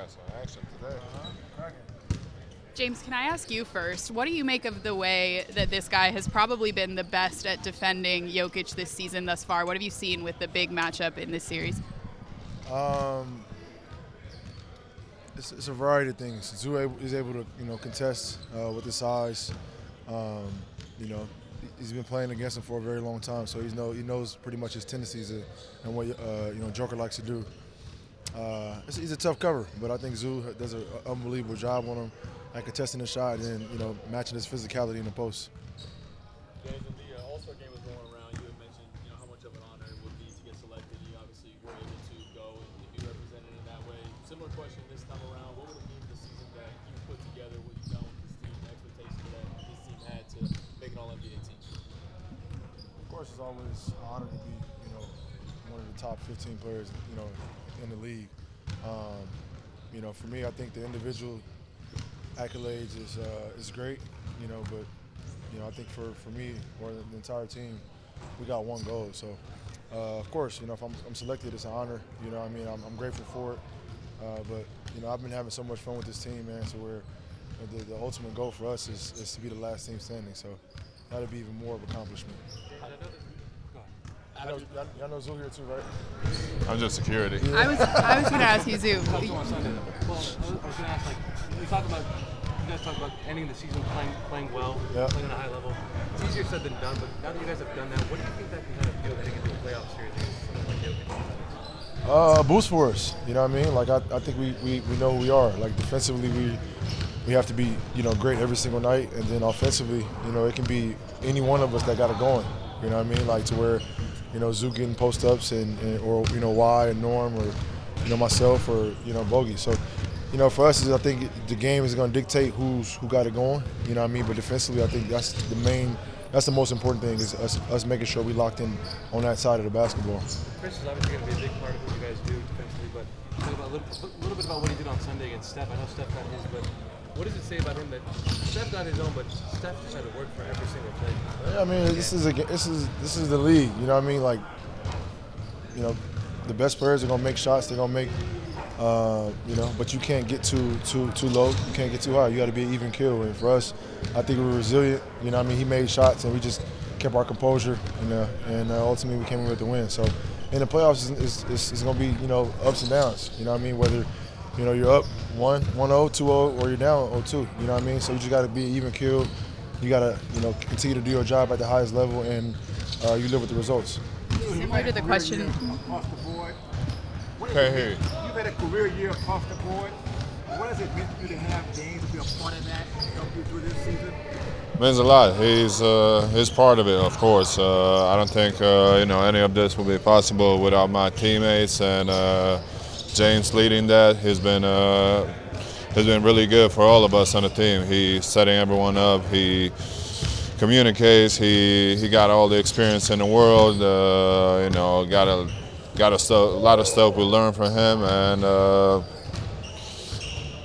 got some action today. James, can I ask you first, what do you make of the way that this guy has probably been the best at defending Jokic this season thus far? What have you seen with the big matchup in this series? It's a variety of things. Zubac is able to, contest with his size. You know, he's been playing against him for a very long time, so he knows pretty much his tendencies and what Joker likes to do. He's a tough cover, but I think Zoo does an unbelievable job on him at contesting the shot and matching his physicality in the post. James, when the All-Star game was going around, you had mentioned how much of an honor it would be to get selected. You obviously were able to go and be represented in that way. Similar question this time around: what would it mean for the season that you put together, what you've done with this team, the expectations that this team had to make an All-NBA team? Of course, it's always an honor to be, one of the top 15 players, in the league. For me, I think the individual accolades is great, but I think for me or the entire team, we got one goal. So, of course, if I'm selected, it's an honor. I'm grateful for it. But I've been having so much fun with this team, man. So the ultimate goal for us is to be the last team standing. So that'll be even more of an accomplishment. Y'all know Zoo here too, right? I'm just security. I was going to ask you, Zoo. Well, I was going to ask, you guys talk about ending the season playing well, playing on a high level. It's easier said than done, but now that you guys have done that, what do you think that can kind of do heading into a playoff series against someone like Jokic? Boost for us. You know what I mean? Like I think we know who we are. Like defensively, we have to be great every single night, and then offensively, it can be any one of us that got it going. You know what I mean? Like to where Zoo getting post ups or Y and Norm or myself or Bogey. So for us, I think the game is going to dictate who got it going. You know what I mean? But defensively, I think that's the most important thing is us making sure we locked in on that side of the basketball. Chris is obviously going to be a big part of what you guys do defensively, but talk about a little bit about what he did on Sunday against Steph. I know Steph got his, but what does it say about him that Steph got his own, but Steph just had to work for every single play? Yeah, I mean, this is the league. You know what I mean? Like, the best players are gonna make shots. They're gonna make, but you can't get too low. You can't get too high. You got to be an even kill. And for us, I think we were resilient. You know what I mean? He made shots, and we just kept our composure, and ultimately we came in with the win. So, in the playoffs, it's gonna be ups and downs. You know what I mean? Whether you're up 1-0, 2-0, or you're down 0-2. You know what I mean? So you just got to be even killed. You got to, continue to do your job at the highest level, and you live with the results. Similar to the question. Across the board. Can't hear you. You've had a career year across the board. What has it meant for you to have James be a part of that and help you through this season? Means a lot. He's part of it, of course. I don't think any of this would be possible without my teammates and James leading that. He's been really good for all of us on the team. He's setting everyone up. He communicates. He got all the experience in the world. Got a lot of stuff we learned from him, and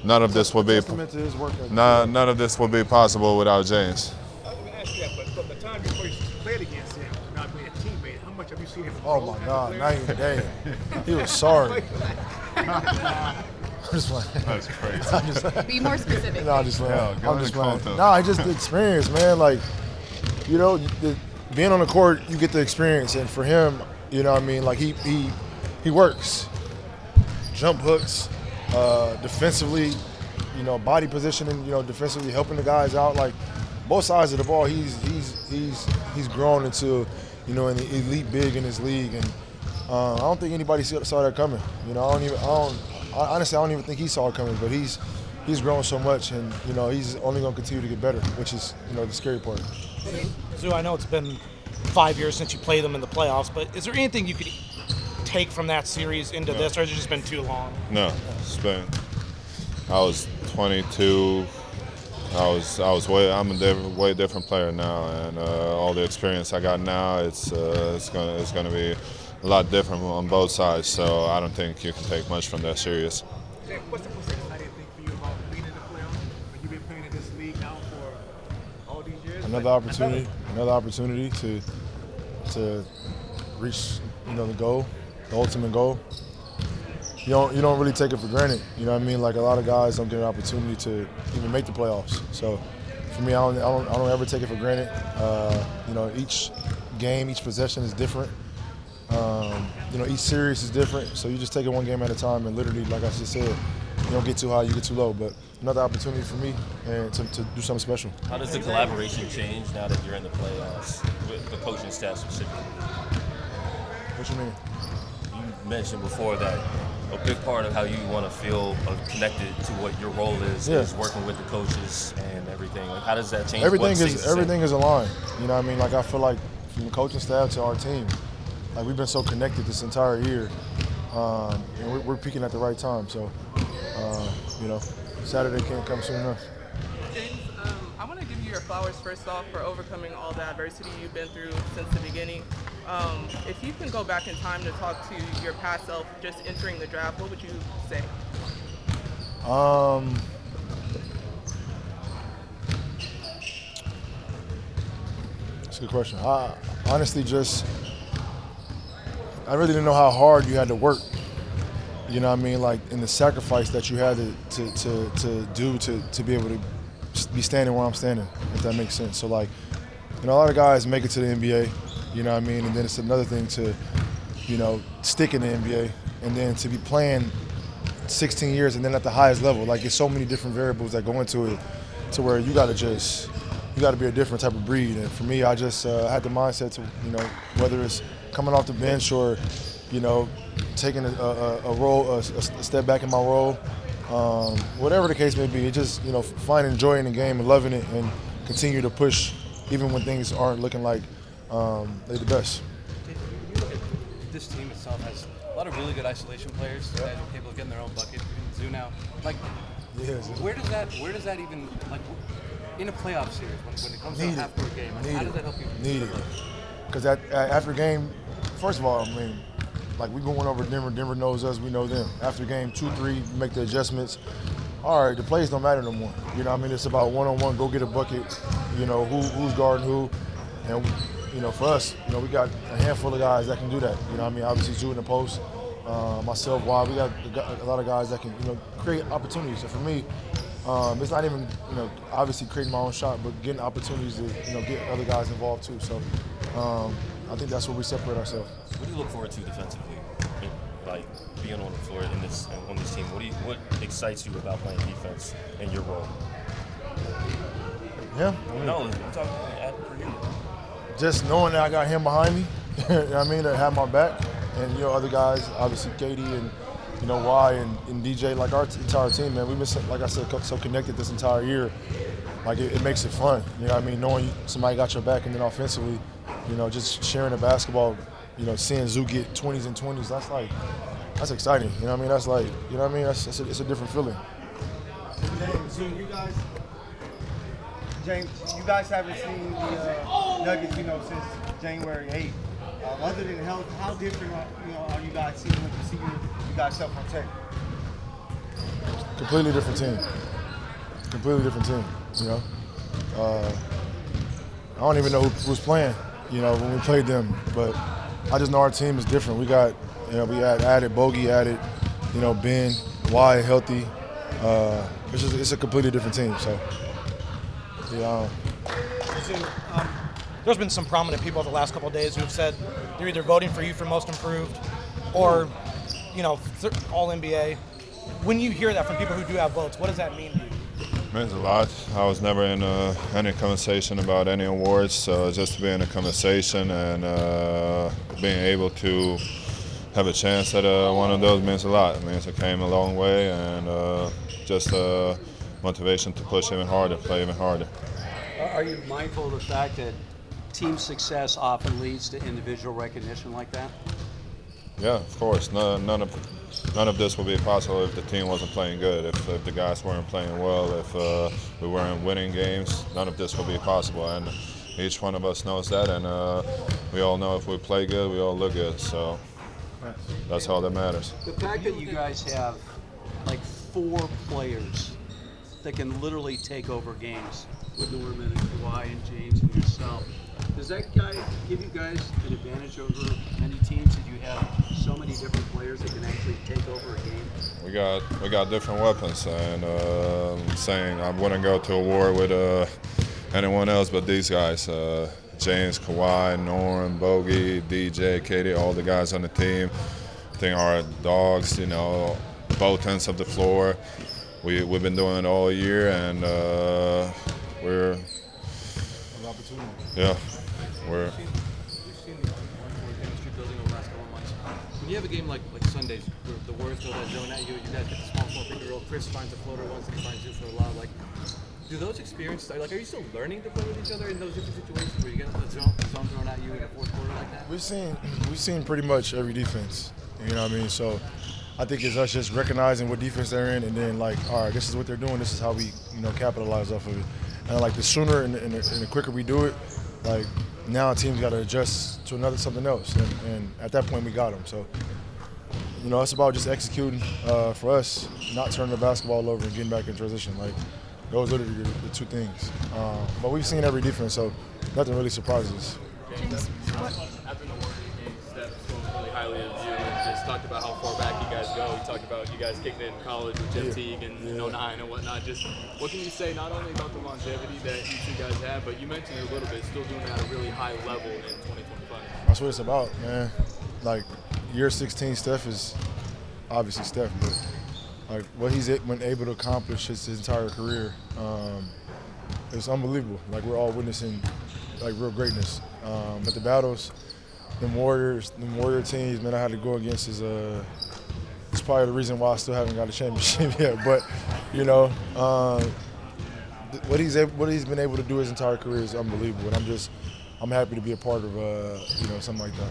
none of this would be possible without James. I was going to ask you that, but from the time you first played against him, not being a teammate, how much have you seen him grow? Oh my God, night and day. He was sorry. I'm just playing. That's crazy. Be more specific. No, I'm just playing. Yeah, I'm just playing. No, I just the experience, man. Like, being on the court, you get the experience, and for him, like he works, jump hooks, defensively, body positioning, defensively helping the guys out. Like both sides of the ball, he's grown into, an elite big in this league, and I don't think anybody saw that coming. Honestly, I don't even think he saw it coming. But he's grown so much, and he's only going to continue to get better, which is the scary part. Zoo, I know it's been 5 years since you played them in the playoffs, but is there anything you could take from that series into this, or has it just been too long? No, it's been. I was 22. I'm a way different player now, and all the experience I got now, it's gonna be a lot different on both sides. So I don't think you can take much from that series. Jack, what's the most exciting thing for you about being in the playoffs? When you've been playing in this league now for all these years? Another opportunity to reach the goal, the ultimate goal. you don't really take it for granted. You know what I mean? Like a lot of guys don't get an opportunity to even make the playoffs. So for me, I don't ever take it for granted. You know, each game, each possession is different. You know, each series is different. So you just take it one game at a time, and literally, like I just said, you don't get too high, you get too low. But another opportunity for me and to do something special. How does the collaboration change now that you're in the playoffs with the coaching staff specifically? What you mean? You mentioned before that a big part of how you want to feel connected to what your role is working with the coaches and everything. Like, how does that change? Everything is aligned. You know what I mean? Like I feel like from the coaching staff to our team, like we've been so connected this entire year, and we're peaking at the right time. So, you know, Saturday can't come soon enough. James, I want to give you your flowers first off for overcoming all the adversity you've been through since the beginning. If you can go back in time to talk to your past self just entering the draft, what would you say? That's a good question. I honestly I really didn't know how hard you had to work. You know what I mean? Like in the sacrifice that you had to do to be able to be standing where I'm standing, if that makes sense. So like, you know, a lot of guys make it to the NBA, you know what I mean? And then it's another thing to, you know, stick in the NBA and then to be playing 16 years and then at the highest level. Like there's so many different variables that go into it to where you gotta be a different type of breed. And for me, I just had the mindset to, you know, whether it's coming off the bench or, you know, taking a role, a step back in my role, whatever the case may be, it just, you know, finding joy in the game and loving it and continue to push even when things aren't looking like they're the best. You look at this team itself has a lot of really good isolation players that are capable of getting their own bucket. Zoo now, like, where does that even, like, in a playoff series when it comes to a half-court game, how does that help you? Need it. Because after game, first of all, I mean, like we going over Denver. Denver knows us. We know them. After game 2-3, make the adjustments. All right, the plays don't matter no more. You know what I mean? It's about one-on-one, go get a bucket. You know, who's guarding who. And, you know, for us, you know, we got a handful of guys that can do that. You know what I mean? Obviously, Zoo in the post, myself, Wild. We got a lot of guys that can, you know, create opportunities. So for me, it's not even, you know, obviously creating my own shot, but getting opportunities to, you know, get other guys involved too. So I think that's where we separate ourselves. What do you look forward to defensively, like being on the floor on this team? What excites you about playing defense and your role? Yeah. No, I'm talking for you. Just knowing that I got him behind me, you know what I mean, that have my back, and you know other guys, obviously Katie and you know Y and DJ, like our entire team, man. We've been, like I said, so connected this entire year. Like it makes it fun, you know what I mean? Knowing somebody got your back, and then offensively, you know, just sharing the basketball, you know, seeing Zoo get 20s and 20s, that's exciting. You know what I mean? That's like, you know what I mean? It's a different feeling. James, you guys haven't seen the Nuggets, you know, since January 8th. Other than health, how different are you guys seeing when you see you guys self on tape? Completely different team. Completely different team. You know, I don't even know who was playing. You know, when we played them, but I just know our team is different. We got, you know, we had added Bogey, added, you know, Ben, Y healthy. It's a completely different team. So, yeah. There's been some prominent people the last couple of days who have said they're either voting for you for most improved or, you know, all NBA. When you hear that from people who do have votes, what does that mean to you? It means a lot. I was never in any conversation about any awards, so just to be in a conversation and being able to have a chance at one of those means a lot. It means I came a long way and just motivation to push even harder, play even harder. Are you mindful of the fact that team success often leads to individual recognition like that? Yeah, of course. None of this would be possible if the team wasn't playing good, if the guys weren't playing well, if we weren't winning games. None of this would be possible, and each one of us knows that, and we all know if we play good, we all look good, so that's all that matters. The fact that you guys have like 4 players that can literally take over games with Norman and Kawhi and James and yourself, Does that guy give you guys an advantage over many teams that you have so many different players that can actually take over a game? We got different weapons, and saying I wouldn't go to a war with anyone else but these guys. James, Kawhi, Norm, Bogey, DJ, Katie, all the guys on the team. I think our dogs, you know, both ends of the floor. We've been doing it all year, and we're An opportunity. yeah, we're. We've seen the chemistry building over the last couple of months. When you have a game like Sundays, where the Warriors throw that zone at you, you guys get the small pick and roll. Chris finds a floater once, and he finds you for a lot. Like, do those experiences, are you still learning to play with each other in those different situations where you get the zone thrown at you in the fourth quarter like that? We've seen pretty much every defense. You know what I mean? So I think it's us just recognizing what defense they're in, and then like, all right, this is what they're doing. This is how we, you know, capitalize off of it. And like the sooner and the quicker we do it, like now teams got to adjust to something else. And at that point we got them. So you know, it's about just executing for us, not turning the basketball over and getting back in transition. Like those are the two things. But we've seen every defense, so nothing really surprises us. James, After the Warriors game, Steph spoke really highly of you and just talked about how far back you guys go. He talked about you guys kicking it in college with Jeff Teague and in 09 and whatnot. Just what can you say not only about the longevity that you two guys have, but you mentioned it a little bit, still doing it at a really high level in 2025? That's what it's about, man. Like year 16, Steph is obviously Steph, but like what he's been able to accomplish his entire career, it's unbelievable. Like we're all witnessing like real greatness. But the battles, the Warrior teams, man, I had to go against is it's probably the reason why I still haven't got a championship yet. But you know, what he's been able to do his entire career is unbelievable, and I'm happy to be a part of you know, something like that.